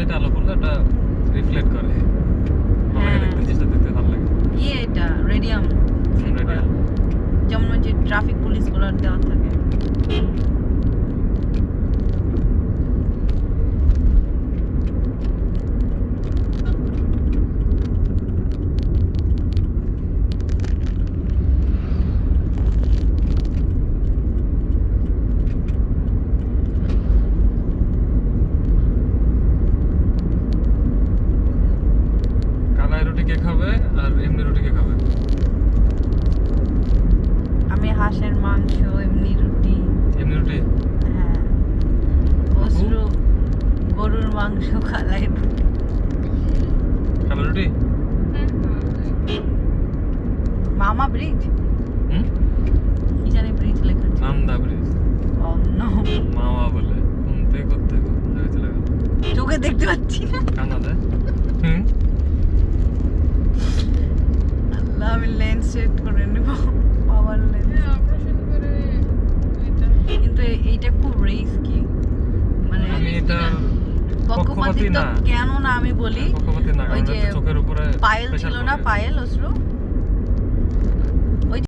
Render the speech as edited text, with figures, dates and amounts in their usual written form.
লাইটে আলো পড়লে এটা রিফ্লেক্ট করে, ভালো লাগে দেখতে, জিনিসটা দেখতে ভালো লাগে। এটা রেডিয়াম রেডিয়াম যেমন ওই যে ট্রাফিক পুলিশ গুলোর দেওয়া থাকে। কালাই রুটি কে খাবে আর এমনি রুটি কে খাবে? আমি হাঁসের মাংস, এমনি রুটি। এমনি রুটি? হ্যাঁ, অশ্রু গরুর মাংস, কালাই রুটি। কালাই রুটি? মামা ব্রিজ, হুম, কি জানি ব্রিজ লেখা আছে। নামদা ব্রিজ। ও নো, মামা বলে কোনতে করতে জায়গায় চলে গেল, চোখে দেখতে পাচ্ছি না। কানাডা। হুম, আল্লাহ, আমি লেন্স সেট করে নেব, পাওয়ার লেন্স। কিন্তু এইটা খুব রিস্কি, মানে আমি এটা পক্ষপাতিত্ব না। কেন না আমি বলি, পক্ষপাতি না, ওই কারণ যে এটা চোখের উপরে পায়েল pressure ছিল না, পড়ে। পায়েল অশ্রু,